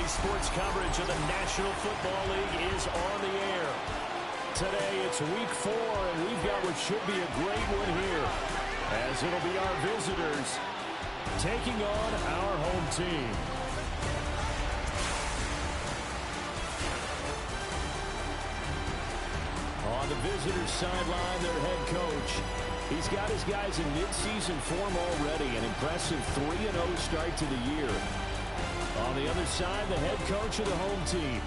Today's sports coverage of the National Football League is on the air. Today it's week 4, and we've got what should be a great one here, as it'll be our visitors taking on our home team. On the visitors' sideline, their head coach. He's got his guys in midseason form already, an impressive 3-0 start to the year. On the other side, the head coach of the home team.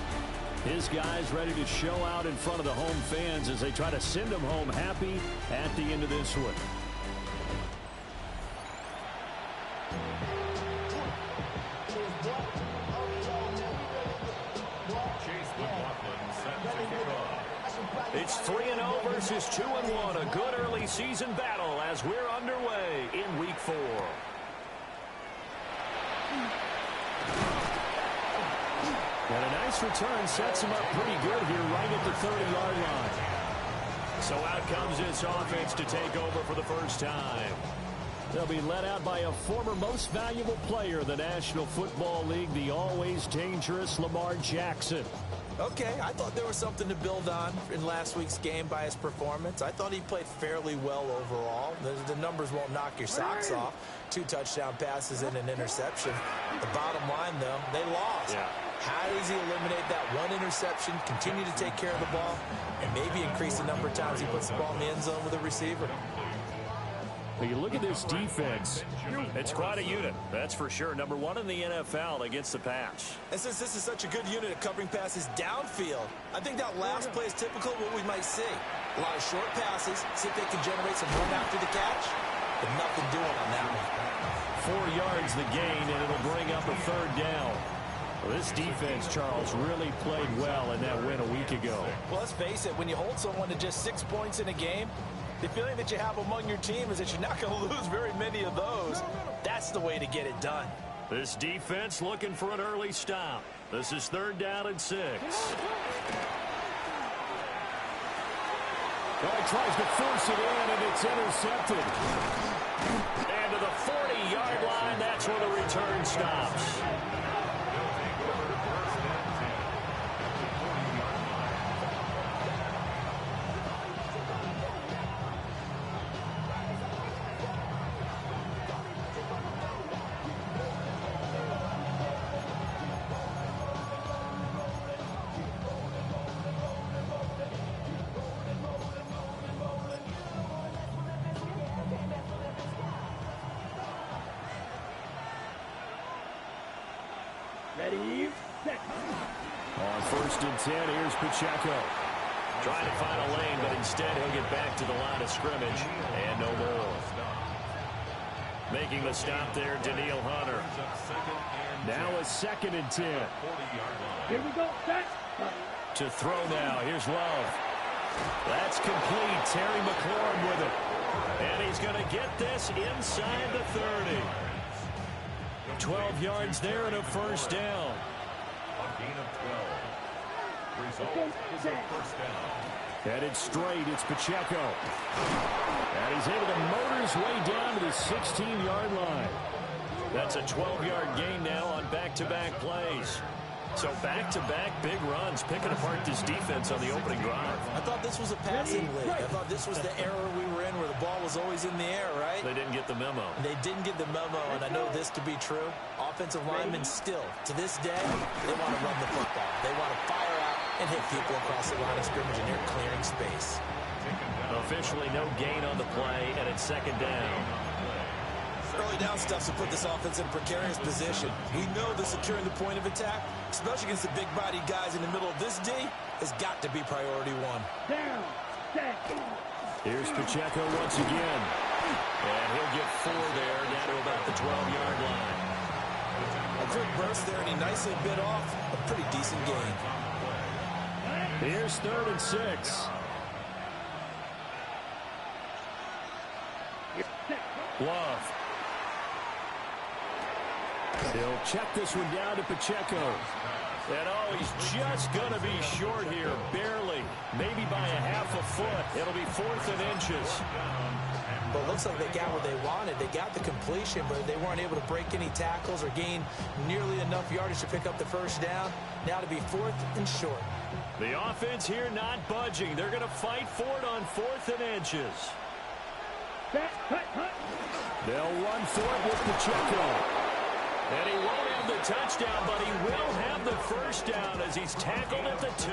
His guys ready to show out in front of the home fans as they try to send them home happy at the end of this one. It's 3-0 versus 2-1, a good early season battle as we're underway in week 4. And a nice return sets him up pretty good here right at the 30-yard line. So out comes this offense to take over for the first time. They'll be led out by a former most valuable player in the National Football League, the always dangerous Lamar Jackson. Okay, I thought there was something to build on in last week's game by his performance. I thought he played fairly well overall. The numbers won't knock your socks off. 2 touchdown passes and an interception. The bottom line, though, they lost. Yeah. How does he eliminate that one interception, continue to take care of the ball, and maybe increase the number of times he puts the ball in the end zone with a receiver? When you look at this defense, it's quite a unit, that's for sure. Number 1 in the NFL against the pass. And since this is such a good unit at covering passes downfield, I think that last play is typical of what we might see. A lot of short passes, see if they can generate some run after the catch, but nothing doing on that one. 4 yards the gain, and it'll bring up a 3rd down. Well, this defense, Charles, really played well in that win a week ago. Well, let's face it, when you hold someone to just 6 points in a game, the feeling that you have among your team is that you're not going to lose very many of those. That's the way to get it done. This defense looking for an early stop. This is 3rd down and 6. Well, he tries to force it in, and it's intercepted. And to the 40-yard line, that's where the return stops. Ready, set. On 1st and 10, here's Pacheco. Trying to find a lane, but instead he'll get back to the line of scrimmage. And no more. Making the stop there, Daniil Hunter. Now a 2nd and 10. Here we go, set. To throw now, here's Love. That's complete. Terry McLaurin with it. And he's going to get this inside the 30. 12 yards there and a 1st down. A gain of 12. Result is a 1st down. Headed straight, it's Pacheco. And he's able to motor his way down to the 16-yard line. That's a 12-yard gain now on back-to-back plays. So back-to-back big runs, picking apart this defense on the opening drive. I thought this was a passing league. I thought this was the era we were in where the ball was always in the air, right? They didn't get the memo. They didn't get the memo, and I know this to be true. Offensive linemen still, to this day, they want to run the football. They want to fire out and hit people across the line of scrimmage, and they're clearing space. Officially no gain on the play, and it's 2nd down. Early down stuff to put this offense in a precarious position. We know that securing the point of attack, especially against the big-bodied guys in the middle of this D, has got to be priority 1. Down, set. Here's Pacheco once again. And he'll get 4 there, down to about the 12-yard line. A quick burst there, and he nicely bit off a pretty decent gain. Here's 3rd and 6. Love. He'll check this one down to Pacheco. And oh, he's just going to be short here, barely, maybe by a half a foot. It'll be 4th and inches. Well, it looks like they got what they wanted. They got the completion, but they weren't able to break any tackles or gain nearly enough yardage to pick up the first down. Now to be 4th and short. The offense here not budging. They're going to fight for it on 4th and inches. They'll run for it with Pacheco. And he won't have the touchdown, but he will have the first down as he's tackled at the 2.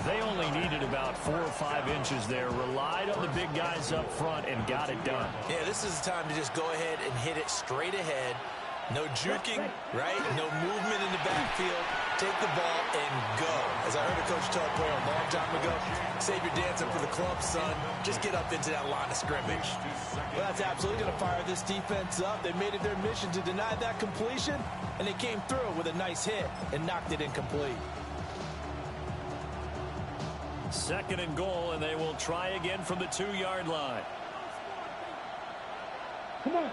They only needed about 4 or 5 inches there, relied on the big guys up front, and got it done. Yeah, this is the time to just go ahead and hit it straight ahead. No juking, right? No movement in the backfield. Take the ball and go. As I heard a coach tell a player a long time ago, save your dancing for the club, son. Just get up into that line of scrimmage. Well, that's absolutely going to fire this defense up. They made it their mission to deny that completion, and they came through with a nice hit and knocked it incomplete. 2nd and goal, and they will try again from the 2-yard line. Come on.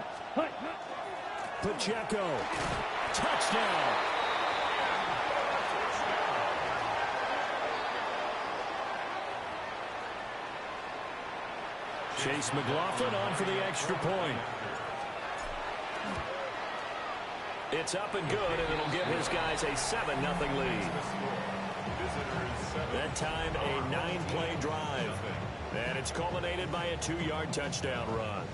Pacheco. Touchdown. Chase McLaughlin on for the extra point. It's up and good, and it'll give his guys a 7-0 lead. That time a 9-play drive. And it's culminated by a 2-yard touchdown run.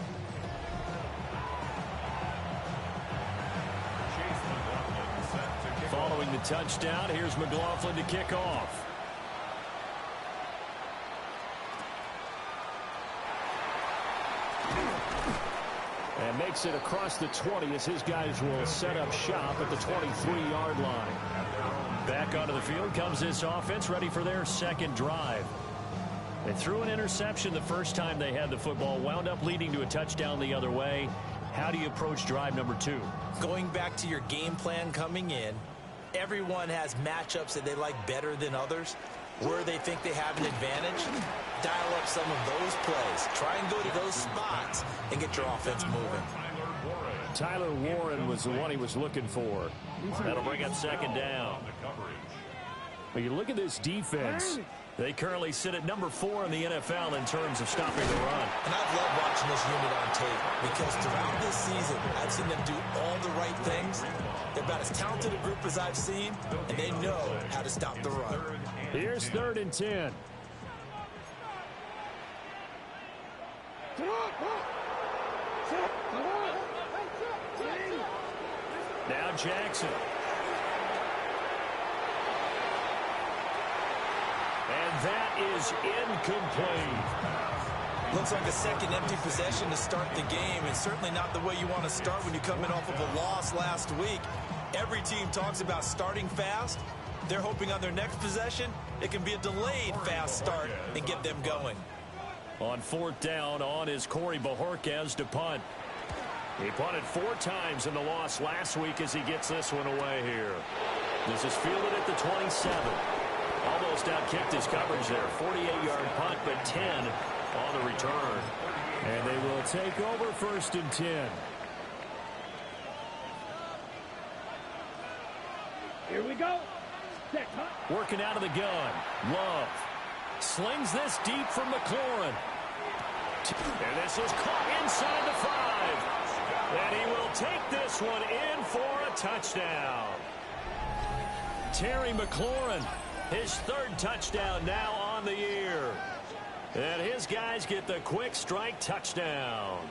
Following the touchdown, here's McLaughlin to kick off. And makes it across the 20 as his guys will set up shop at the 23-yard line. Back onto the field comes this offense, ready for their 2nd drive. They threw an interception the first time they had the football, wound up leading to a touchdown the other way. How do you approach drive number 2? Going back to your game plan coming in, everyone has matchups that they like better than others. Where they think they have an advantage, dial up some of those plays. Try and go to those spots and get your offense moving. Tyler Warren was the one he was looking for. That'll bring up 2nd down. When you look at this defense, they currently sit at number 4 in the NFL in terms of stopping the run. And I've loved watching this unit on tape because throughout this season, I've seen them do all the right things. They're about as talented a group as I've seen, and they know how to stop the run. Here's 3rd and 10. Now Jackson. And that is incomplete. Looks like a second empty possession to start the game, and certainly not the way you want to start when you come in off of a loss last week. Every team talks about starting fast. They're hoping on their next possession, it can be a delayed fast start and get them going. On 4th down, on is Corey Bajorquez to punt. He punted 4 times in the loss last week as he gets this one away here. This is fielded at the 27. Almost outkicked his coverage there. 48-yard punt, but 10 on the return. And they will take over 1st and 10. Here we go. Working out of the gun. Love slings this deep from McLaurin. And this is caught inside the 5. And he will take this one in for a touchdown. Terry McLaurin, his 3rd touchdown now on the year. And his guys get the quick strike touchdown.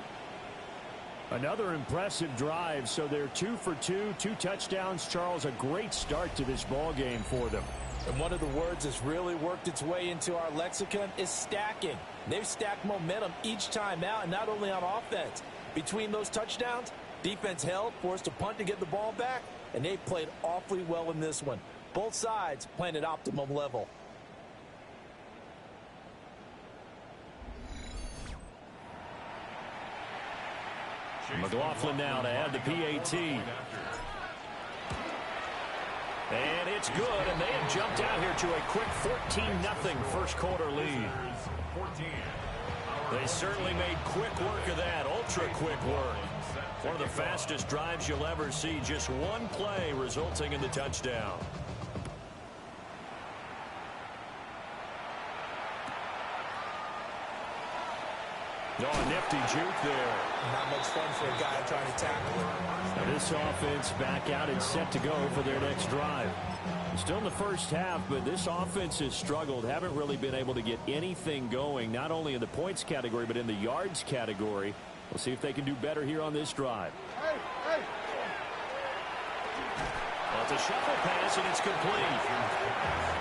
Another impressive drive, so they're 2 for 2, 2 touchdowns. Charles, a great start to this ball game for them. And one of the words that's really worked its way into our lexicon is stacking. They've stacked momentum each time out, and not only on offense. Between those touchdowns, defense held, forced a punt to get the ball back, and they played awfully well in this one. Both sides playing at optimum level. McLaughlin now to add the PAT. And it's good, and they have jumped out here to a quick 14-0 first quarter lead. They certainly made quick work of that, ultra quick work. One of the fastest drives you'll ever see. Just one play resulting in the touchdown. Oh, a nifty juke there. Not much fun for a guy trying to tackle him. Now this offense back out and set to go for their next drive. Still in the first half, but this offense has struggled. Haven't really been able to get anything going, not only in the points category, but in the yards category. We'll see if they can do better here on this drive. Well, it's a shuffle pass, and it's complete.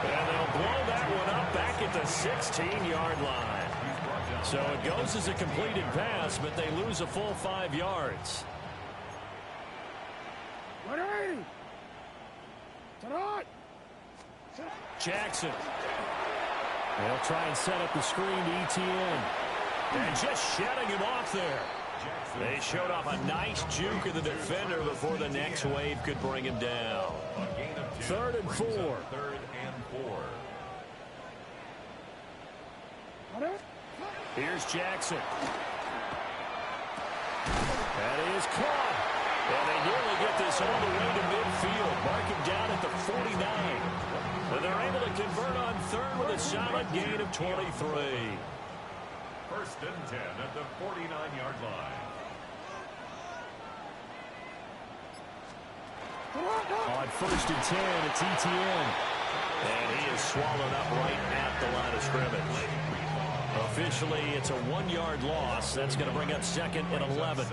And they'll blow that one up back at the 16-yard line. So it goes as a completed pass, but they lose a full 5 yards. Jackson. They'll try and set up the screen to ETN. And just shutting him off there. They showed off a nice juke of the defender before the next wave could bring him down. 3rd and 4. 3rd and 4. Here's Jackson. That is caught. And they nearly get this all the way to midfield. Mark him down at the 49. And they're able to convert on 3rd with a solid gain of 23. 1st and 10 at the 49-yard line. On 1st and 10, it's ETN. And he is swallowed up right at the line of scrimmage. Officially, it's a 1-yard loss. That's going to bring up 2nd and 11.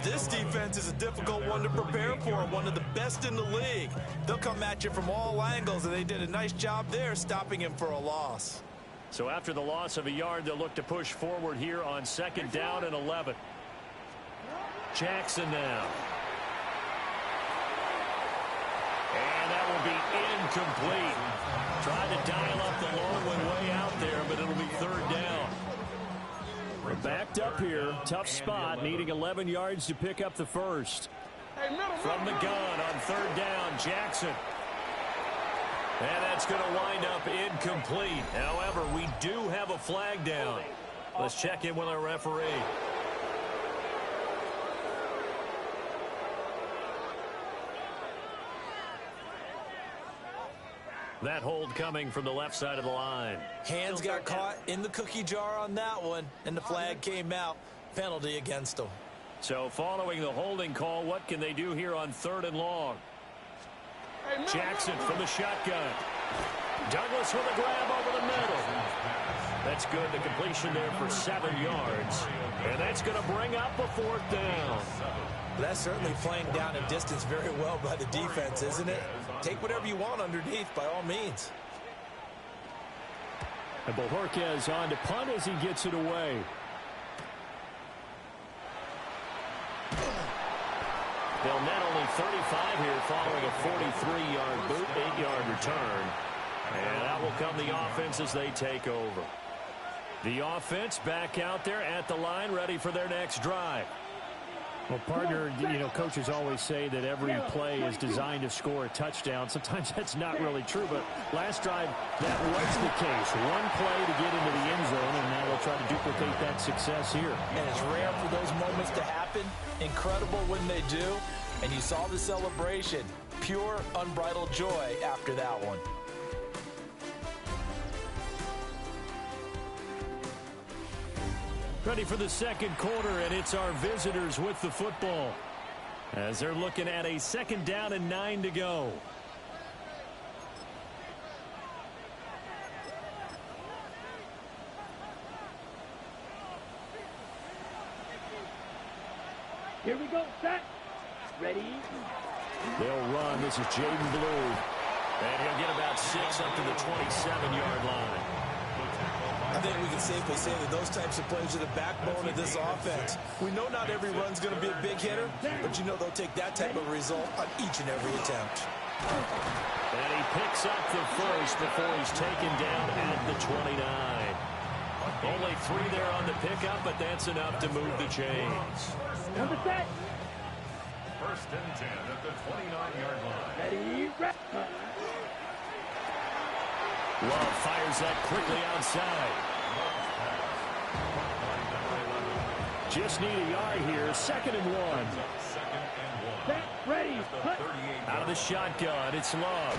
This defense is a difficult one to prepare for, one of the best in the league. They'll come at you from all angles, and they did a nice job there stopping him for a loss. So after the loss of a yard, they'll look to push forward here on 2nd down and 11. Jackson now. And that will be incomplete. Tried to dial up the long one way out there, but it'll be 3rd down. We're backed up here. Tough spot, needing 11 yards to pick up the first. From the gun on 3rd down, Jackson. And that's going to wind up incomplete. However, we do have a flag down. Let's check in with our referee. That hold coming from the left side of the line. Hands got caught in the cookie jar on that one, and the flag came out. Penalty against them. So following the holding call, what can they do here on 3rd and long? Jackson from the shotgun. Douglas with a grab over the middle. That's good. The completion there for 7 yards. And that's going to bring up a 4th down. That's certainly playing down in distance very well by the defense, isn't it? Take whatever you want underneath, by all means. And Bojorquez on to punt as he gets it away. They'll net only 35 here following a 43-yard boot, 8-yard return. And that will come the offense as they take over. The offense back out there at the line, ready for their next drive. Well, partner, coaches always say that every play is designed to score a touchdown. Sometimes that's not really true, but last drive, that was the case. One play to get into the end zone, and now they'll try to duplicate that success here. And it's rare for those moments to happen. Incredible when they do. And you saw the celebration. Pure, unbridled joy after that one. Ready for the 2nd quarter, and it's our visitors with the football as they're looking at a 2nd down and 9 to go. Here we go, set, ready. They'll run. This is Jaden Blue. And he'll get about 6 up to the 27-yard line. I think we can safely say that those types of plays are the backbone of this offense. We know not every run's going to be a big hitter, but you know they'll take that type of result on each and every attempt. And he picks up the first before he's taken down at the 29. Only 3 there on the pickup, but that's enough to move the chains. Number set. 1st and 10 at the 29-yard line. Ready, Love fires that quickly outside. Just need a yard here. 2nd and 1. Set, ready, cut. Out of the shotgun, it's Love.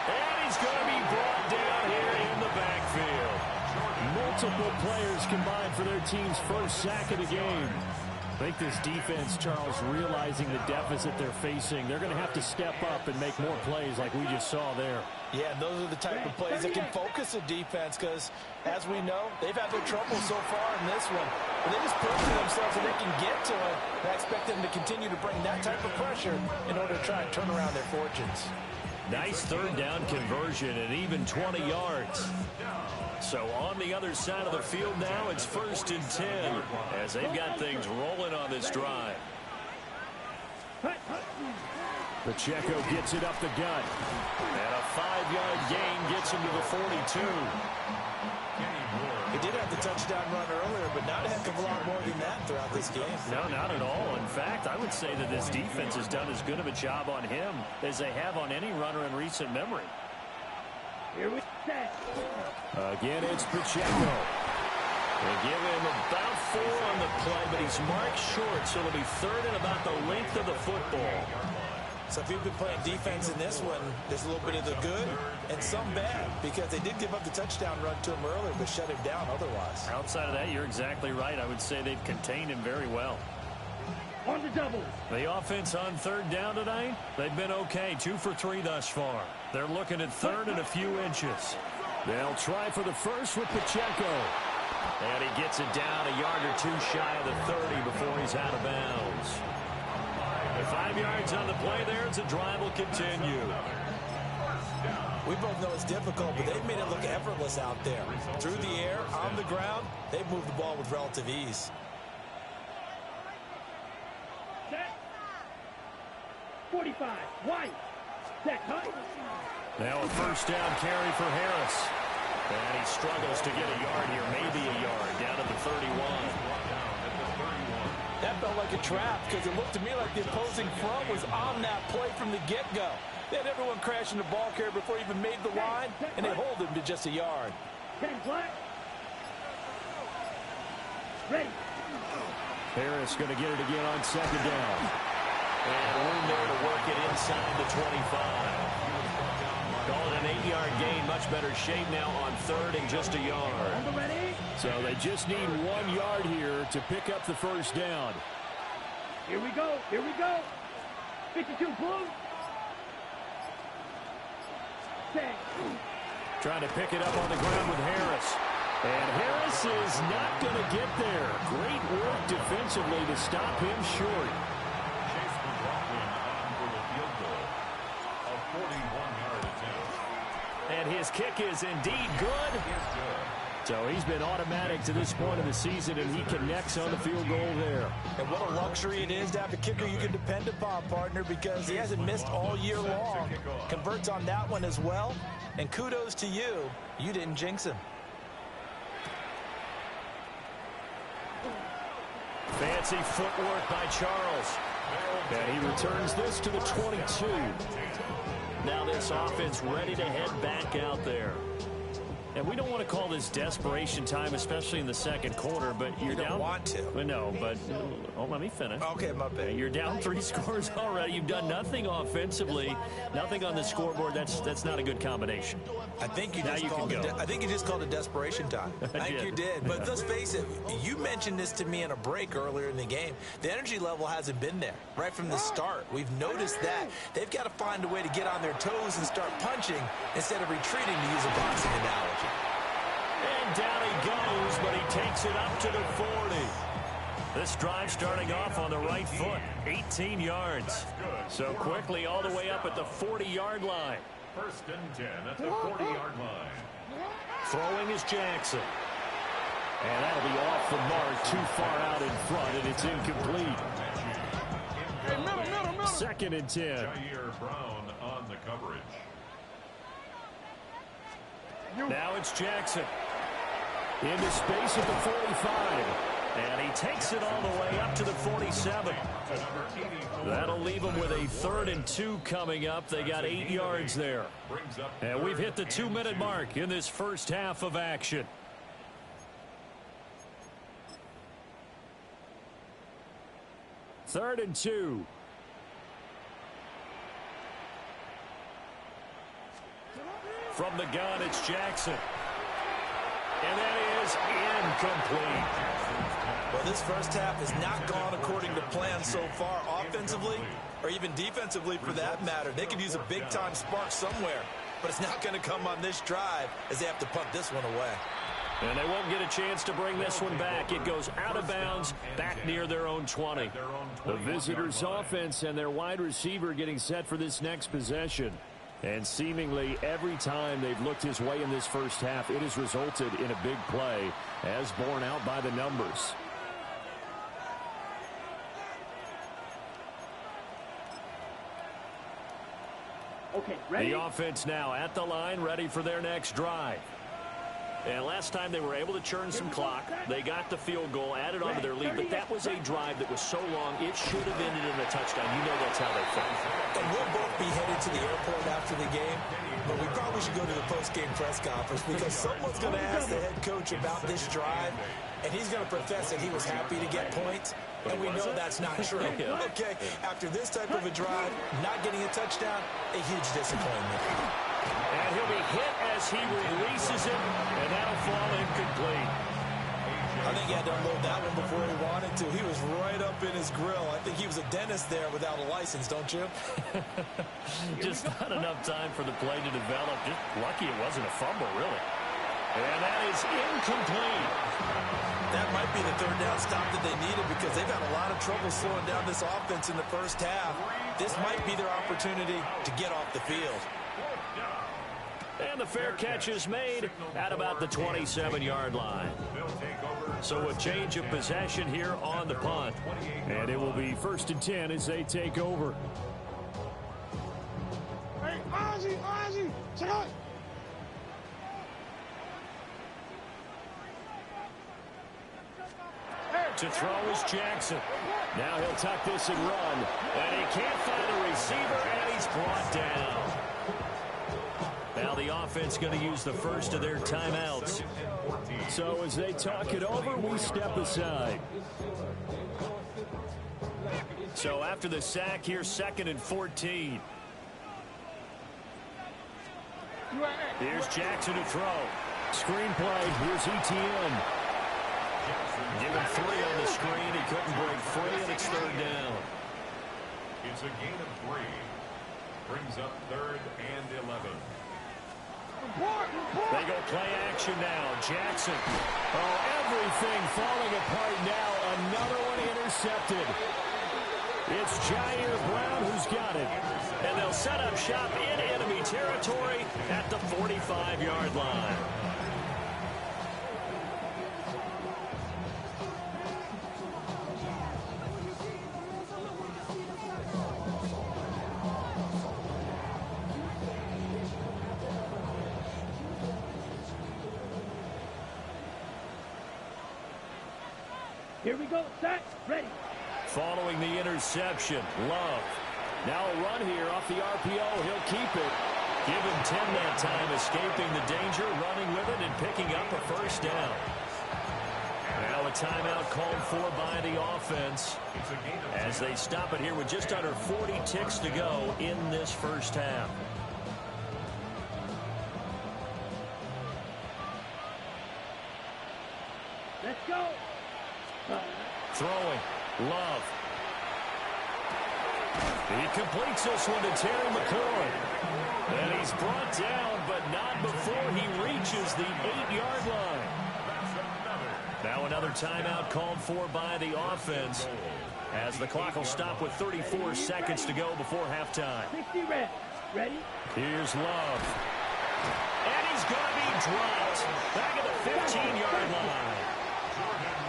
And he's going to be brought down here in the backfield. Multiple players combined for their team's first sack of the game. I think this defense, Charles, realizing the deficit they're facing, they're going to have to step up and make more plays like we just saw there. Yeah, those are the type of plays that can focus a defense because, as we know, they've had their trouble so far in this one. But they just prove to themselves that they can get to it. And I expect them to continue to bring that type of pressure in order to try and turn around their fortunes. Nice 3rd down conversion and even 20 yards. So on the other side of the field now, it's 1st and 10 as they've got things rolling on this drive. Pacheco gets it up the gut. And a 5-yard gain gets him to the 42. He did have the touchdown run earlier, but not a heck of a lot more than that throughout this game. No, not at all. In fact, I would say that this defense has done as good of a job on him as they have on any runner in recent memory. Here we set. Again, it's Pacheco. They give him about 4 on the play, but he's marked short, so it'll be 3rd and about the length of the football. So if you've been playing defense in this one, there's a little bit of the good and some bad because they did give up the touchdown run to him earlier but shut him down otherwise. Outside of that, you're exactly right. I would say they've contained him very well. On the double. The offense on 3rd down tonight, they've been okay. 2 for 3 thus far. They're looking at 3rd and a few inches. They'll try for the first with Pacheco. And he gets it down a yard or 2 shy of the 30 before he's out of bounds. 5 yards on the play there as the drive will continue. We both know it's difficult, but they've made it look effortless out there. Through the air, on the ground, they've moved the ball with relative ease. Set. 45. White. Set. Cut. Now a 1st down carry for Harris. And he struggles to get a yard here, maybe a yard, down at the 31. That felt like a trap because it looked to me like the opposing front was on that play from the get-go. They had everyone crashing the ball carrier before he even made the line, and they hold him to just a yard. 10 black. Ready. Harris going to get it again on 2nd down. And room there to work it inside the 25. Call it an 8-yard gain. Much better shape now on 3rd and just a yard. So they just need 1 yard here to pick up the 1st down. Here we go. Here we go. 52 blue. Set. Trying to pick it up on the ground with Harris. And Harris is not going to get there. Great work defensively to stop him short. And his kick is indeed good. So he's been automatic to this point of the season, and he connects on the field goal there. And what a luxury it is to have a kicker you can depend upon, partner, because he hasn't missed all year long. Converts on that one as well. And kudos to you. You didn't jinx him. Fancy footwork by Charles. And he returns this to the 22. Now this offense ready to head back out there. And we don't want to call this desperation time, especially in the 2nd quarter, but you're down. You don't want to. No, but let me finish. Okay, my bad. You're down 3 scores already. You've done nothing offensively, nothing on the scoreboard. That's not a good combination. I think you just called it desperation time. I think you did. But let's face it, you mentioned this to me in a break earlier in the game. The energy level hasn't been there right from the start. We've noticed that. They've got to find a way to get on their toes and start punching instead of retreating, to use a boxing analogy. And down he goes, but he takes it up to the 40. This drive starting off on the right foot, 18 yards. So quickly all the way up at the 40-yard line. 1st and 10 at the 40-yard line. Throwing is Jackson. And that'll be off the mark, too far out in front, and it's incomplete. Middle. 2nd and 10. Jair Brown on the coverage. Now it's Jackson. Into space at the 45. And he takes it all the way up to the 47. That'll leave them with a 3rd and 2 coming up. They got 8 yards there. And we've hit the 2-minute mark in this first half of action. 3rd and 2. From the gun, it's Jackson. And that is incomplete. Well, this first half has not gone according to plan so far offensively or even defensively for that matter. They could use a big-time spark somewhere, but it's not going to come on this drive as they have to punt this one away. And they won't get a chance to bring this one back. It goes out of bounds back near their own 20. The visitors' offense and their wide receiver getting set for this next possession. And seemingly every time they've looked his way in this first half, it has resulted in a big play as borne out by the numbers. Okay, ready? The offense now at the line, ready for their next drive. And last time they were able to churn some clock. They got the field goal, added on to their lead, but that was a drive that was so long, it should have ended in a touchdown. You know that's how they felt. And we'll both be headed to the airport after the game, but we probably should go to the post-game press conference because someone's going to ask the head coach about this drive, and he's going to profess that he was happy to get points, and we know that's not true. Okay, after this type of a drive, not getting a touchdown, a huge disappointment. And he'll be hit as he releases it, and that'll fall incomplete. I think he had to unload that one before he wanted to. He was right up in his grill. I think he was a dentist there without a license, don't you? Just not enough time for the play to develop. Just lucky it wasn't a fumble, really. And that is incomplete. That might be the third down stop that they needed because they've had a lot of trouble slowing down this offense in the first half. This might be their opportunity to get off the field. And the fair catch is made at about the 27-yard line. So a change of possession here on the punt. And it will be 1st and 10 as they take over. Hey, Ozzy, check out. To throw is Jackson. Now he'll tuck this and run. And he can't find a receiver, and he's brought down. Now the offense going to use the first of their timeouts. So as they talk it over, we step aside. So after the sack here, 2nd and 14. Here's Jackson to throw. Screenplay, here's ETN. Give him 3 on the screen. He couldn't break free, and it's 3rd down. It's a gain of 3. Brings up 3rd and 11. They go play action now. Jackson. Oh, everything falling apart now. Another one intercepted. It's Jair Brown who's got it. And they'll set up shop in enemy territory at the 45-yard line. Here we go, set, ready. Following the interception, Love. Now a run here off the RPO. He'll keep it. Give him 10 that time, escaping the danger, running with it, and picking up a 1st down. Now a timeout called for by the offense as they stop it here with just under 40 ticks to go in this first half. Let's go. Throwing. Love. He completes this one to Terry McCoy. And he's brought down, but not before he reaches the 8-yard line. Now another timeout called for by the offense as the clock will stop with 34 seconds to go before halftime. 60 red. Ready? Here's Love. And he's going to be dropped back at the 15-yard line.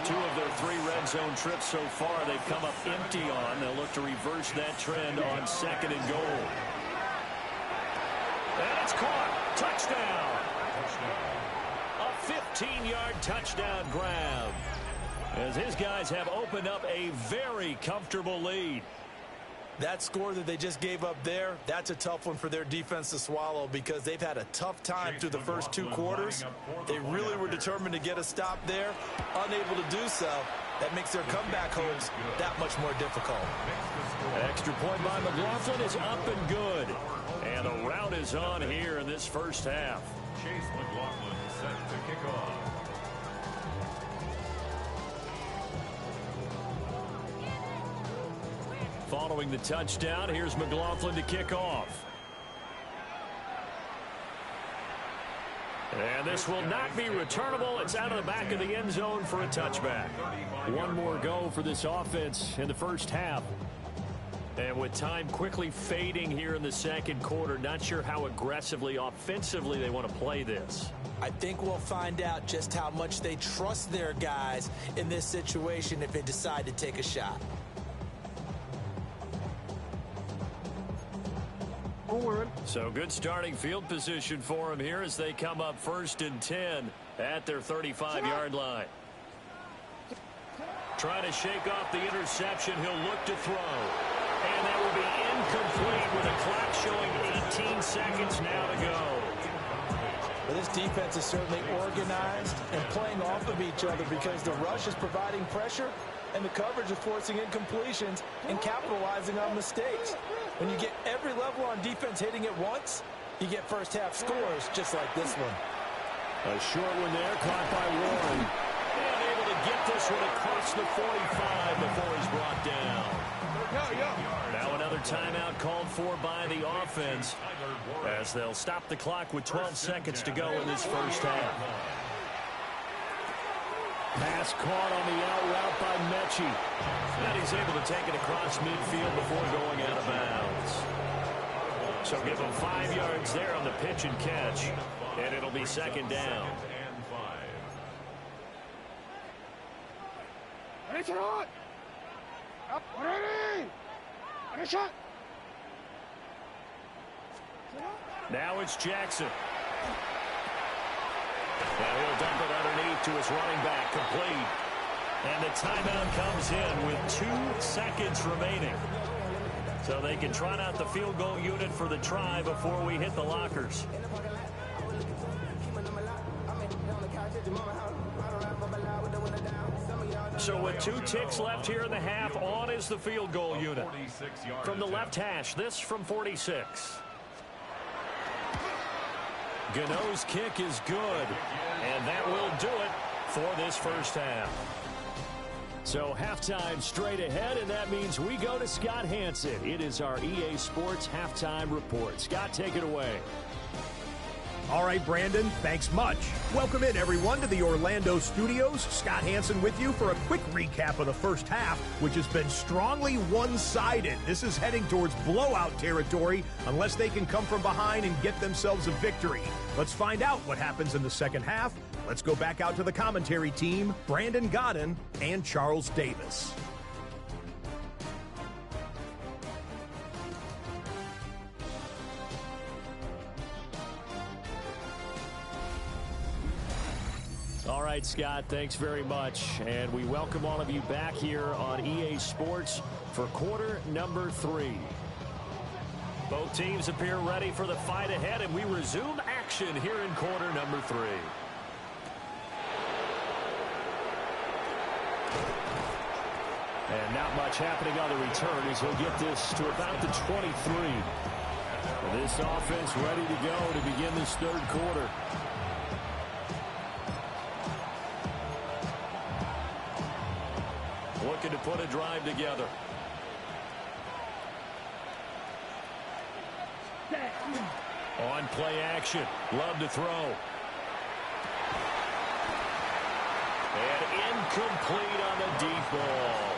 2 of their 3 red zone trips so far they've come up empty on. They'll look to reverse that trend on 2nd and goal. And it's caught. Touchdown. A 15-yard touchdown grab as his guys have opened up a very comfortable lead. That score that they just gave up there, that's a tough one for their defense to swallow because they've had a tough time through the first 2 quarters. They really were determined to get a stop there, unable to do so. That makes their comeback hopes that much more difficult. Extra point by McLaughlin is up and good. And the rout is on here in this first half. Chase McLaughlin set to kick off. Following the touchdown, here's McLaughlin to kick off. And this will not be returnable. It's out of the back of the end zone for a touchback. One more go for this offense in the first half. And with time quickly fading here in the second quarter, not sure how aggressively, offensively they want to play this. I think we'll find out just how much they trust their guys in this situation if they decide to take a shot. So good starting field position for them here as they come up 1st and 10 at their 35-yard line. Trying to shake off the interception. He'll look to throw. And that will be incomplete with a clock showing 18 seconds now to go. Well, this defense is certainly organized and playing off of each other because the rush is providing pressure and the coverage is forcing incompletions and capitalizing on mistakes. When you get every level on defense hitting at once, you get first half scores just like this one. A short one there, caught by Warren. And able to get this one across the 45 before he's brought down. Now another timeout called for by the offense as they'll stop the clock with 12 seconds to go in this first half. Pass caught on the out route by Mechie. And he's able to take it across midfield before going out of bounds. So give him 5 yards there on the pitch and catch. And it'll be second down. Now it's Jackson. Now he'll dump it underneath to his running back, complete. And the timeout comes in with 2 seconds remaining. So they can trot out the field goal unit for the try before we hit the lockers. So with 2 ticks left here in the half, on is the field goal unit. From the left hash, this from 46. Gano's kick is good, and that will do it for this first half. So halftime straight ahead, and that means we go to Scott Hansen. It is our EA Sports Halftime Report. Scott, take it away. All right, Brandon, thanks much. Welcome in, everyone, to the Orlando studios. Scott Hansen with you for a quick recap of the first half, which has been strongly one-sided. This is heading towards blowout territory unless they can come from behind and get themselves a victory. Let's find out what happens in the second half. Let's go back out to the commentary team, Brandon Godden and Charles Davis. All right, Scott, thanks very much. And we welcome all of you back here on EA Sports for quarter number 3. Both teams appear ready for the fight ahead, and we resume action here in quarter number 3. And not much happening on the return as he'll get this to about the 23. And this offense ready to go to begin this third quarter. Looking to put a drive together. On play action. Love to throw. And incomplete on the deep ball.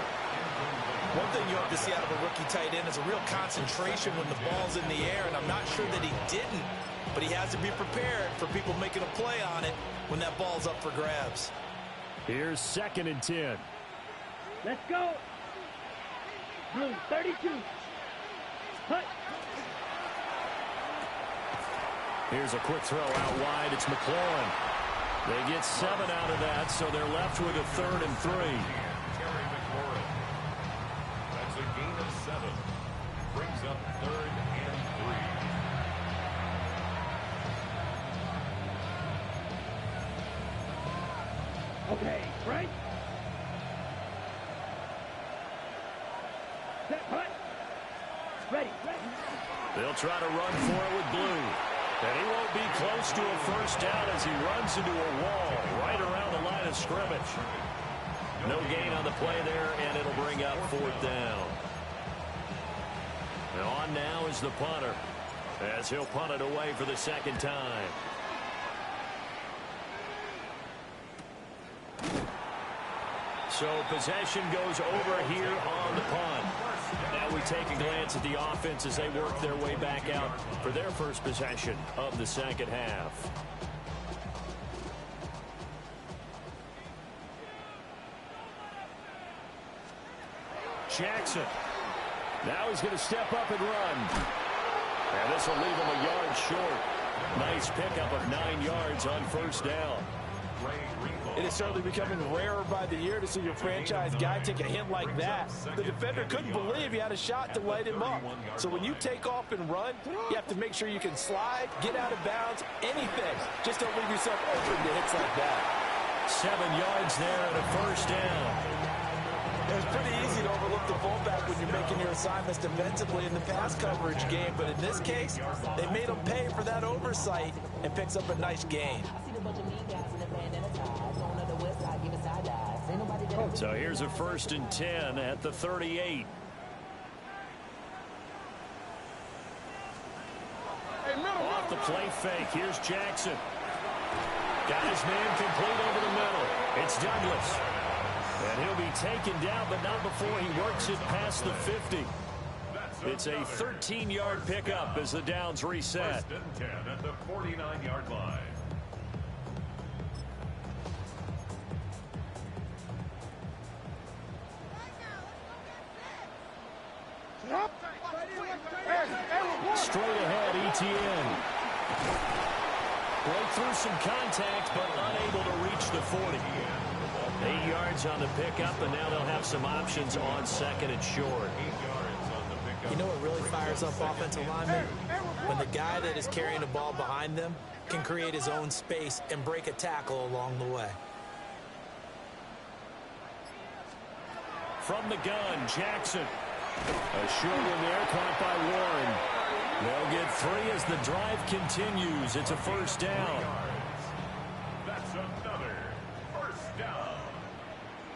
One thing you hope to see out of a rookie tight end is a real concentration when the ball's in the air, and I'm not sure that he didn't, but he has to be prepared for people making a play on it when that ball's up for grabs. Here's 2nd and 10. Let's go. Blue 32. Hut. Here's a quick throw out wide. It's McLaurin. They get 7 out of that, so they're left with a 3rd and 3. That's a gain of 7. up 3rd and 3. Okay, right? Set, hut. Ready. They'll try to run for it with Blue. And he won't be close to a first down as he runs into a wall right around the line of scrimmage. No gain on the play there, and it'll bring up 4th down. And on now is the punter, as he'll punt it away for the 2nd time. So possession goes over here on the punt. Now we take a glance at the offense as they work their way back out for their first possession of the 2nd half. Jackson. Now he's going to step up and run. And this will leave him a yard short. Nice pickup of 9 yards on first down. It is certainly becoming rarer by the year to see your franchise guy take a hit like that. The defender couldn't believe he had a shot to light him up. So when you take off and run, you have to make sure you can slide, get out of bounds, anything. Just don't leave yourself open to hits like that. 7 yards there and a first down. It's pretty easy to overlook the fullback when you're making your assignments defensively in the pass coverage game, but in this case, they made him pay for that oversight and picks up a nice gain. So here's a 1st and 10 at the 38. Off the play fake, here's Jackson. Got his man complete over the middle. It's Douglas. And he'll be taken down, but not before he works it past the 50. It's a 13-yard pickup as the downs reset. 1st and 10 at the 49-yard line. Straight ahead, ETN. Broke through some contact, but unable to reach the 40. 8 yards on the pickup, and now they'll have some options on 2nd and short. You know what really fires up offensive linemen? When the guy that is carrying the ball behind them can create his own space and break a tackle along the way. From the gun, Jackson. A short one there, caught by Warren. They'll get 3 as the drive continues. It's a first down. That's another first down.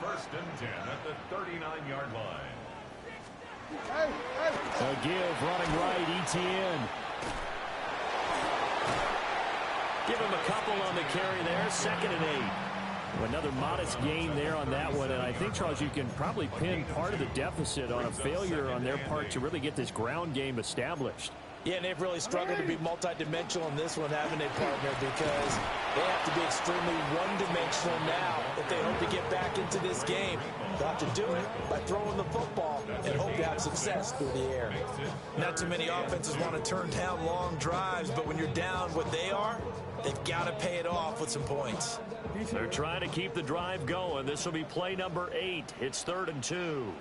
1st and 10 at the 39-yard line. A give running right, ETN. Give him a couple on the carry there, 2nd and 8. Another modest gain there on that one, and I think, Charles, you can probably pin part of the deficit on a failure on their part to really get this ground game established. Yeah, and they've really struggled to be multidimensional in this one, haven't they, partner? Because they have to be extremely one-dimensional now if they hope to get back into this game. They'll have to do it by throwing the football and hope to have success through the air. Not too many offenses want to turn down long drives, but when you're down what they are, they've got to pay it off with some points. They're trying to keep the drive going. This will be play number 8. It's 3rd and 2.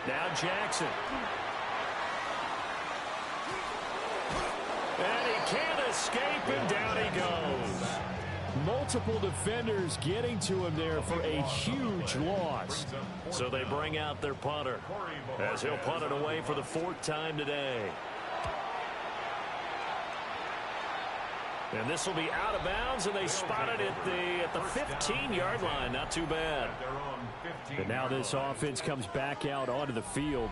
Now Jackson. And he can't escape, and down he goes. Multiple defenders getting to him there for a huge loss. So they bring out their punter as he'll punt it away for the 4th time today. And this will be out of bounds, and they spot it at the 15-yard line. Not too bad. And now this offense comes back out onto the field.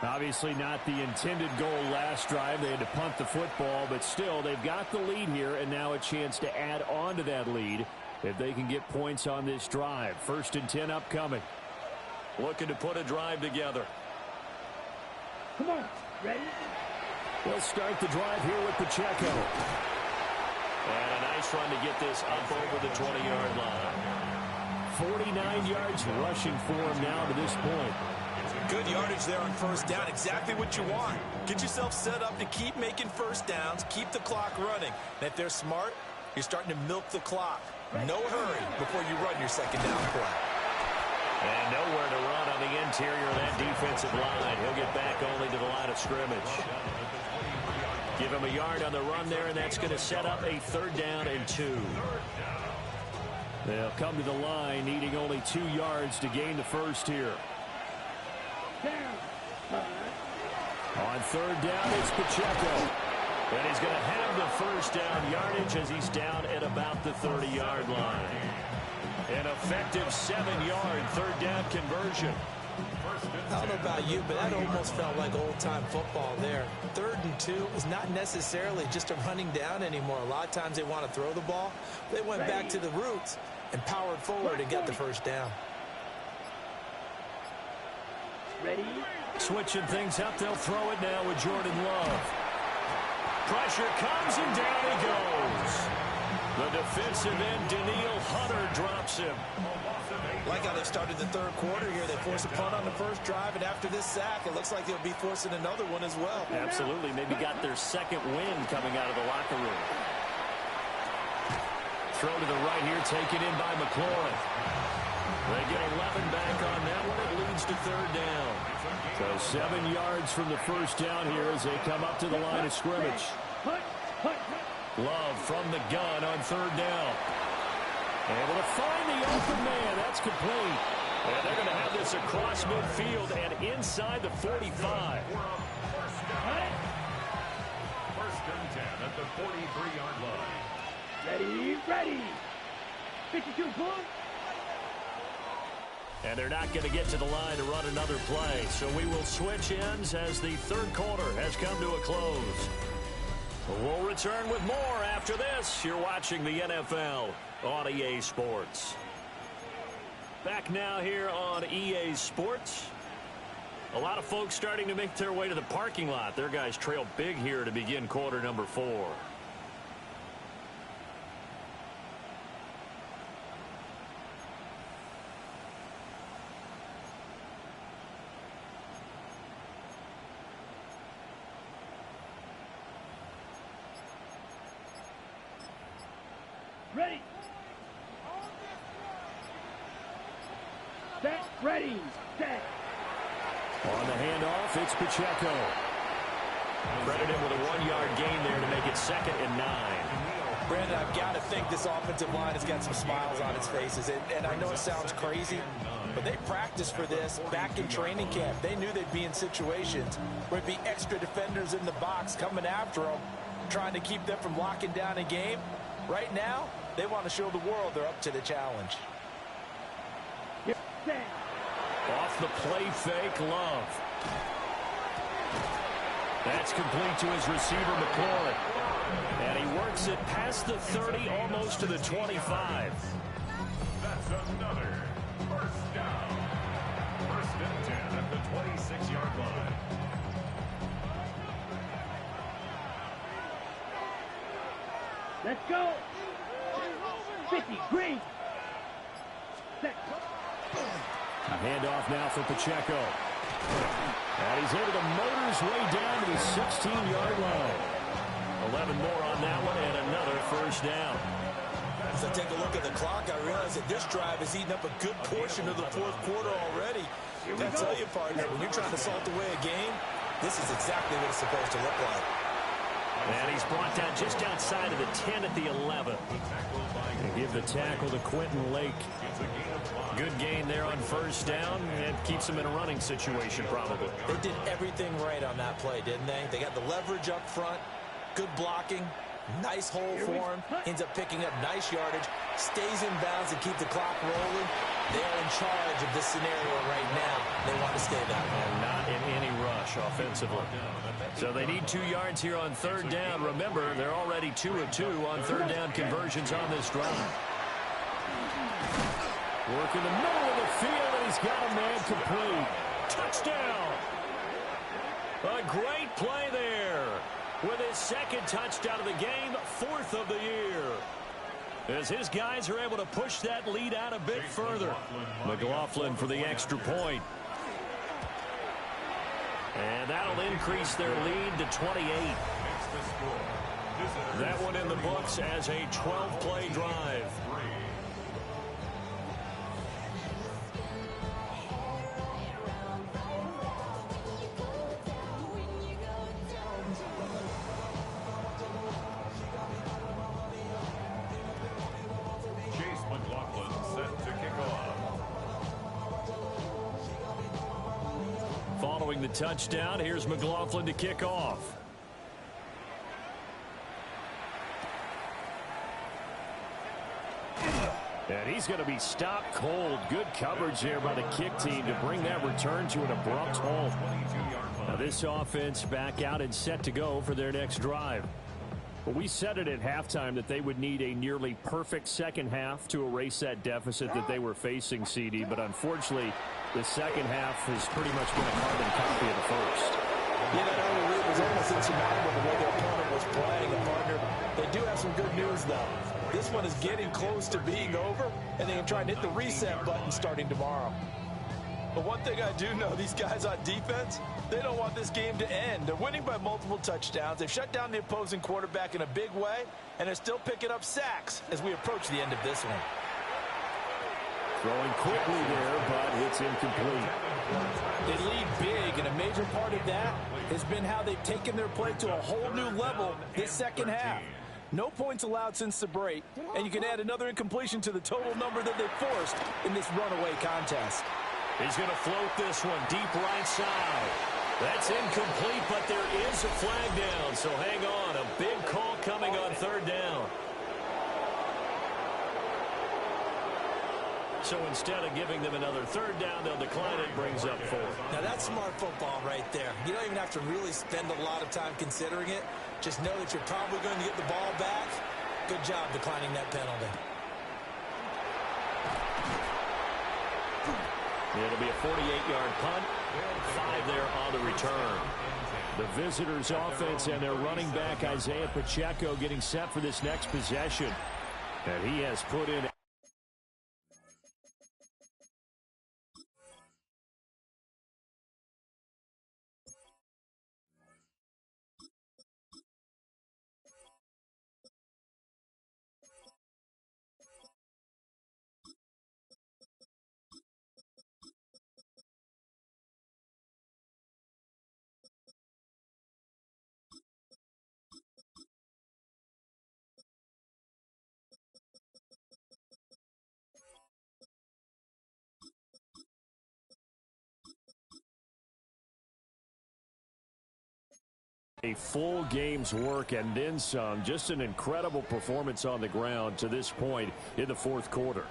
Obviously not the intended goal last drive. They had to punt the football, but still they've got the lead here, and now a chance to add on to that lead if they can get points on this drive. 1st and 10 upcoming. Looking to put a drive together. Come on, ready? They'll start the drive here with Pacheco. And a nice run to get this up over the 20-yard line. 49 yards rushing for him now to this point. Good yardage there on first down. Exactly what you want. Get yourself set up to keep making first downs, keep the clock running. And if they're smart, you're starting to milk the clock. No hurry before you run your second down play. And nowhere to run on the interior of that defensive line. He'll get back only to the line of scrimmage. Give him a yard on the run there, and that's going to set up a 3rd down and 2. They'll come to the line, needing only 2 yards to gain the first here. On 3rd down, it's Pacheco. And he's going to have the first down yardage as he's down at about the 30-yard line. An effective 7-yard 3rd down conversion. I don't know about you, but that almost felt like old-time football there. 3rd and 2 is not necessarily just a running down anymore. A lot of times they want to throw the ball. They went back to the roots and powered forward and got the first down. Ready? Switching things up, they'll throw it now with Jordan Love. Pressure comes and down he goes. The defensive end, Daniil Hunter, drops him. Like how they've started the 3rd quarter here. They force a punt on the first drive, and after this sack, it looks like they'll be forcing another one as well. Absolutely. Maybe got their 2nd win coming out of the locker room. Throw to the right here, taken in by McLaurin. They get 11 back on that one. It leads to 3rd down. So 7 yards from the first down here as they come up to the line of scrimmage. Love from the gun on 3rd down. Able to find the open man. That's complete. And they're going to have this across midfield and inside the 45. First and 10 at the 43-yard line. Ready. 52 points. And they're not going to get to the line to run another play. So we will switch ends as the 3rd quarter has come to a close. We'll return with more after this. You're watching the NFL on EA Sports. Back now here on EA Sports. A lot of folks starting to make their way to the parking lot. Their guys trail big here to begin quarter number 4. Ready. Set. Ready. Set. On the handoff, it's Pacheco. Credit him with a 1-yard gain there to make it 2nd and 9. Brandon, I've got to think this offensive line has got some smiles on its faces. And I know it sounds crazy, but they practiced for this back in training camp. They knew they'd be in situations where there'd be extra defenders in the box coming after them, trying to keep them from locking down a game. Right now, they want to show the world they're up to the challenge. Off the play fake, Love. That's complete to his receiver, McLaurin. And he works it past the 30, almost to the 25. That's another first down. First and 10 at the 26-yard line. Let's go. 50 green. Set. A handoff now for Pacheco. And he's able to motor his way down to the 16-yard line. 11 more on that one and another first down. As I take a look at the clock, I realize that this drive has eaten up a good portion of the 4th quarter already. I tell you, partner, when you're trying to salt away a game, this is exactly what it's supposed to look like. And he's brought down just outside of the 10 at the 11. And give the tackle to Quentin Lake. Good gain there on first down. And keeps him in a running situation, probably. They did everything right on that play, didn't they? They got the leverage up front, good blocking, nice hole for him, ends up picking up nice yardage, stays in bounds and keep the clock rolling. They are in charge of this scenario right now. They want to stay that way. And not in any rush offensively. So they need 2 yards here on 3rd down. Remember, they're already 2 of 2 on 3rd down conversions on this drive. Work in the middle of the field, and he's got a man complete. Touchdown! A great play there. With his 2nd touchdown of the game, 4th of the year. As his guys are able to push that lead out a bit further. McLaughlin for the extra point. And that'll increase their lead to 28. That one in the books as a 12-play drive. scoring the touchdown. Here's McLaughlin to kick off. And he's going to be stopped cold. Good coverage there by the kick team to bring that return to an abrupt halt. Now this offense back out and set to go for their next drive. But we said it at halftime that they would need a nearly perfect second half to erase that deficit that they were facing, CD. But unfortunately, the second half has pretty much been a carbon copy of the first. Yeah, that it was almost insurmountable the way their opponent was playing. And partner, they do have some good news, though. This one is getting close to being over, and they can try and hit the reset button starting tomorrow. But one thing I do know, these guys on defense, they don't want this game to end. They're winning by multiple touchdowns. They've shut down the opposing quarterback in a big way, and they're still picking up sacks as we approach the end of this one. Throwing quickly there, but it's incomplete. They lead big, and a major part of that has been how they've taken their play to a whole new level this second half. No points allowed since the break, and you can add another incompletion to the total number that they've forced in this runaway contest. He's going to float this one deep right side. That's incomplete, but there is a flag down, so hang on. A big call coming on third down. So instead of giving them another third down, they'll decline it, brings up fourth. Now that's smart football right there. You don't even have to really spend a lot of time considering it. Just know that you're probably going to get the ball back. Good job declining that penalty. It'll be a 48-yard punt. 5 there on the return. The visitors' offense and their running back, Isaiah Pacheco, getting set for this next possession. And he has put in a full game's work and then some. Just an incredible performance on the ground to this point in the fourth quarter.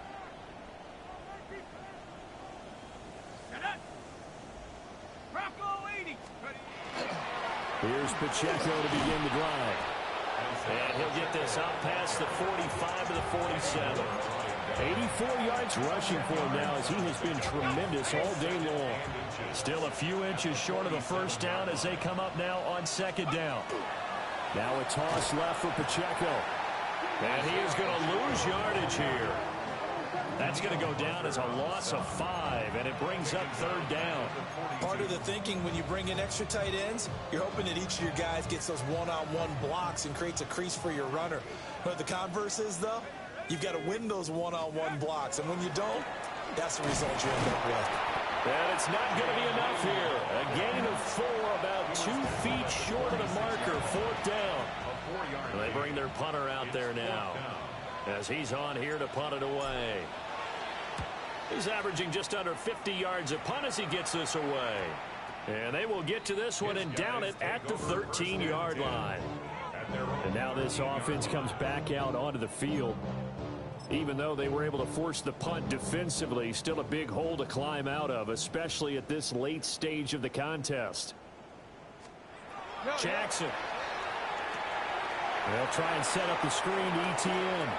Here's Pacheco to begin the drive. And he'll get this up past the 45 to the 47. 84 yards rushing for him now as he has been tremendous all day long. Still a few inches short of the first down as they come up now on second down. Now a toss left for Pacheco. And he is going to lose yardage here. That's going to go down as a loss of 5, and it brings up third down. Part of the thinking when you bring in extra tight ends, you're hoping that each of your guys gets those one-on-one blocks and creates a crease for your runner. But the converse is, though, you've got to win those one-on-one blocks, and when you don't, that's the result you end up with. And it's not going to be enough here. A gain of 4, about 2 feet short of the marker, fourth down. And they bring their punter out there now as he's on here to punt it away. He's averaging just under 50 yards a punt as he gets this away. And they will get to this one and down it at the 13-yard line. And now this offense comes back out onto the field. Even though they were able to force the punt defensively, still a big hole to climb out of, especially at this late stage of the contest. Jackson. They'll try and set up the screen to ETN.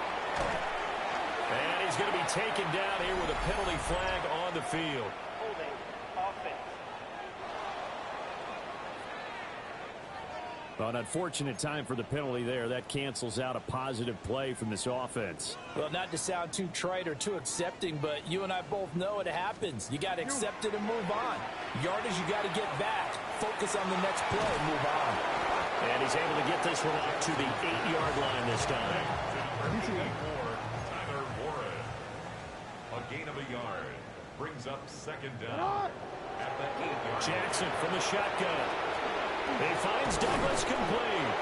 And he's going to be taken down here with a penalty flag on the field. Holding offense. Well, an unfortunate time for the penalty there. That cancels out a positive play from this offense. Well, not to sound too trite or too accepting, but you and I both know it happens. You got to accept it and move on. Yardage, you got to get back. Focus on the next play and move on. And he's able to get this one out to the 8-yard line this time. A gain of a yard brings up second down at the 8-yard. Jackson from the shotgun. He finds Douglas complete.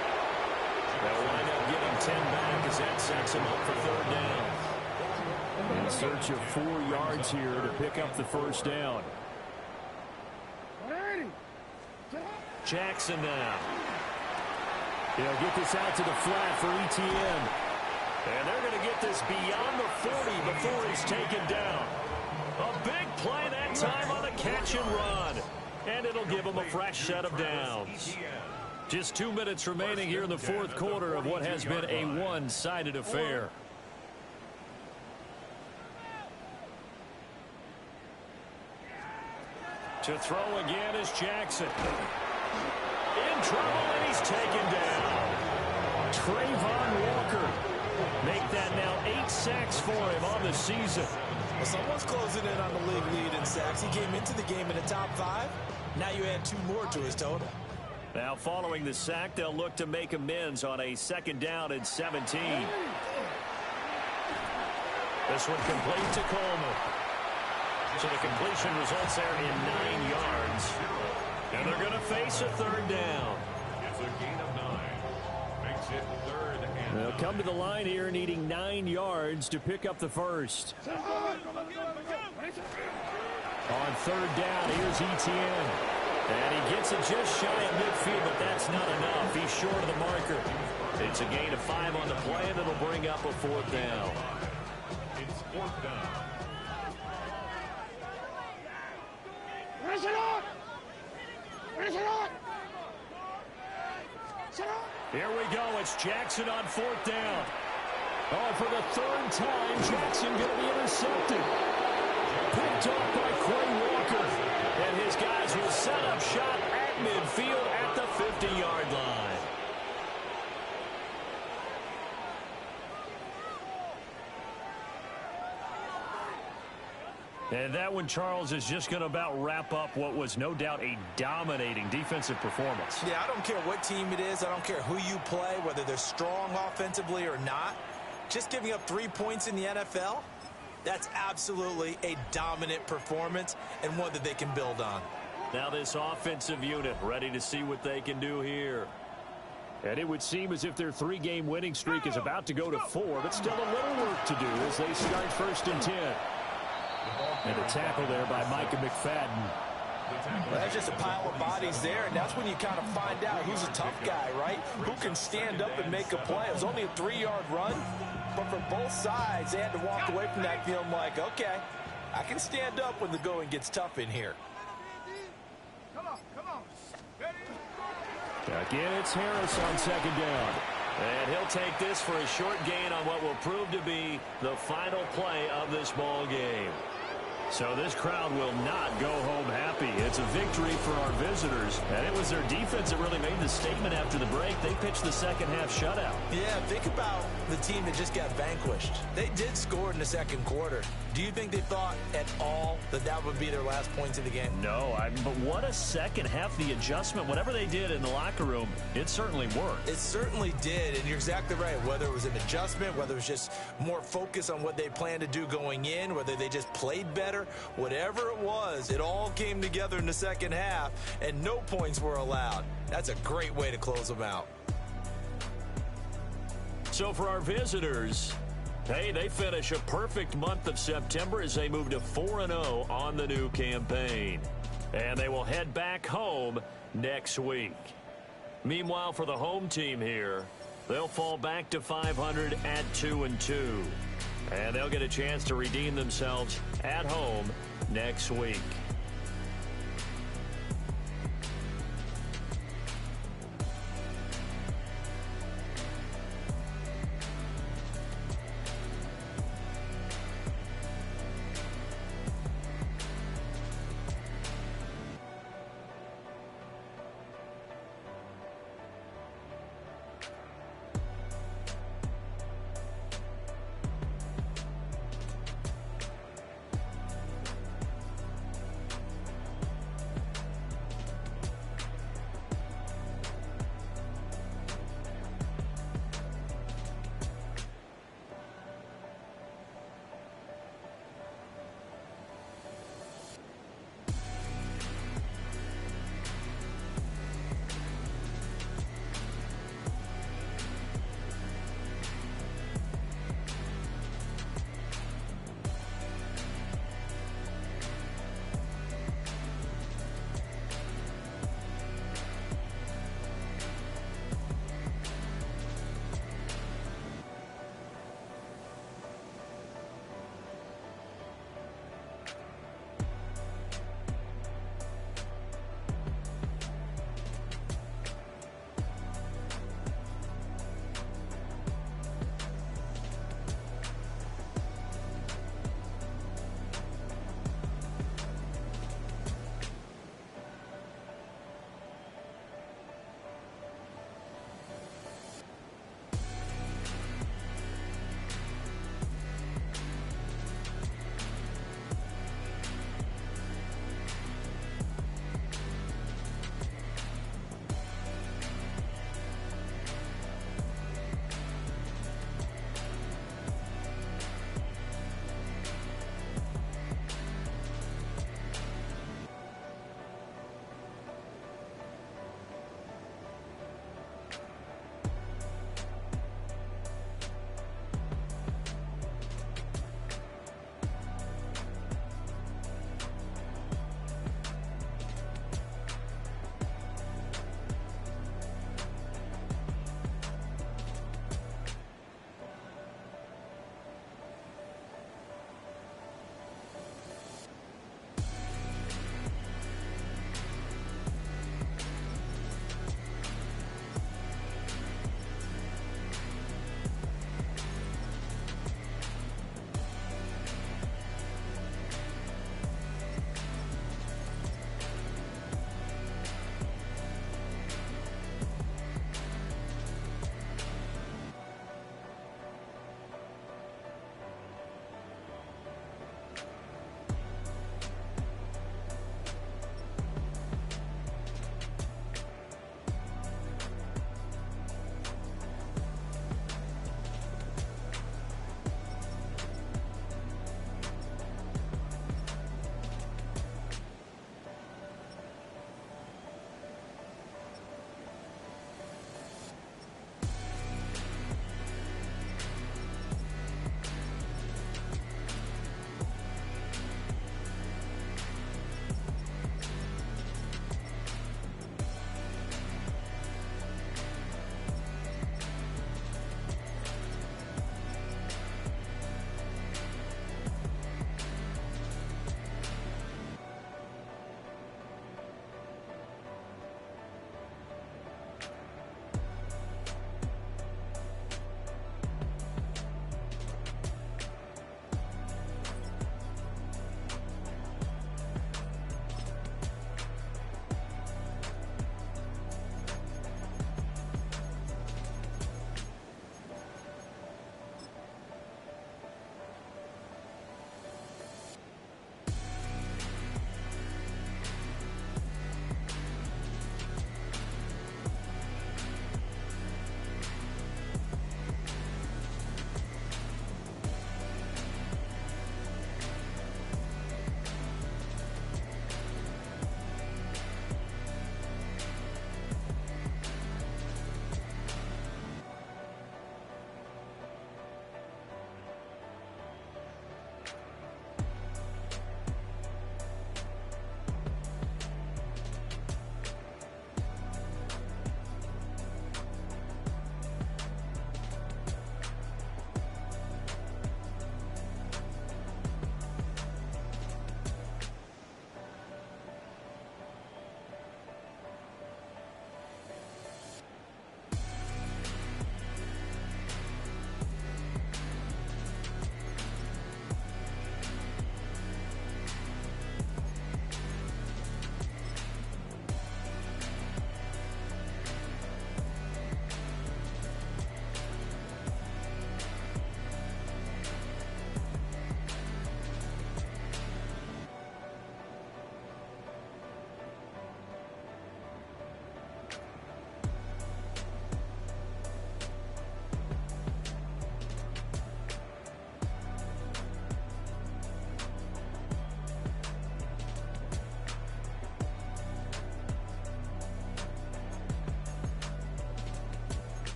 They'll wind up getting 10 back as that sets him up for third down. In search of 4 yards here to pick up the first down. Jackson now. He'll get this out to the flat for ETN. And they're going to get this beyond the 40 before he's taken down. A big play that time on the catch and run. And it'll give him a fresh set of downs. Just 2 minutes remaining here in the fourth quarter of what has been a one-sided affair. To throw again is Jackson. In trouble, and he's taken down. Trayvon Walker. Make that now 8 sacks for him on the season. Well, someone's closing in on the league lead in sacks. He came into the game in the top 5. Now you add 2 more to his total. Now following the sack, they'll look to make amends on a 2nd down and 17. This one complete to Coleman. So the completion results there in 9 yards. And they're going to face a 3rd down. It's a gain of 9. Makes it 3rd and 9. They'll come to the line here needing 9 yards to pick up the first. On 3rd down, here's ETN. And he gets it just shy of midfield, but that's not enough. He's short of the marker. It's a gain of 5 on the play, and it'll bring up a 4th down. It's 4th down. Here we go. It's Jackson on 4th down. Oh, for the 3rd time, Jackson going to be intercepted. Picked off by Quay Walker. And his guys will set up shot at midfield at the 50-yard line. And that one, Charles, is just going to about wrap up what was no doubt a dominating defensive performance. Yeah, I don't care what team it is. I don't care who you play, whether they're strong offensively or not. Just giving up 3 points in the NFL, that's absolutely a dominant performance and one that they can build on. Now this offensive unit ready to see what they can do here. And it would seem as if their 3-game winning streak is about to go to 4, but still a little work to do as they start 1st and 10. And a tackle there by Micah McFadden. Well, that's just a pile of bodies there, and that's when you kind of find out who's a tough guy, right? Who can stand up and make a play. It was only a 3-yard run, but for both sides, they had to walk away from that feeling like, okay, I can stand up when the going gets tough in here. Again, it's Harris on 2nd down. And he'll take this for a short gain on what will prove to be the final play of this ball game. So this crowd will not go home happy. It's a victory for our visitors. And it was their defense that really made the statement after the break. They pitched the 2nd half shutout. Yeah, think about the team that just got vanquished. They did score in the 2nd quarter. Do you think they thought at all that that would be their last points of the game? No, but what a 2nd half. The adjustment, whatever they did in the locker room, it certainly worked. It certainly did, and you're exactly right. Whether it was an adjustment, whether it was just more focus on what they planned to do going in, whether they just played better, whatever it was, it all came together in the 2nd half, and no points were allowed. That's a great way to close them out. So for our visitors, hey, they finish a perfect month of September as they move to 4-0 on the new campaign. And they will head back home next week. Meanwhile, for the home team here, they'll fall back to 500 at 2-2. And they'll get a chance to redeem themselves at home next week.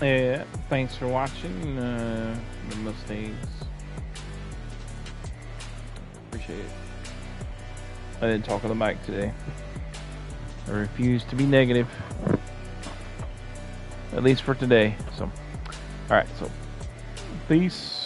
Yeah, thanks for watching the Mustangs. Appreciate it. I didn't talk on the mic today. I refuse to be negative. At least for today. So, alright, so peace.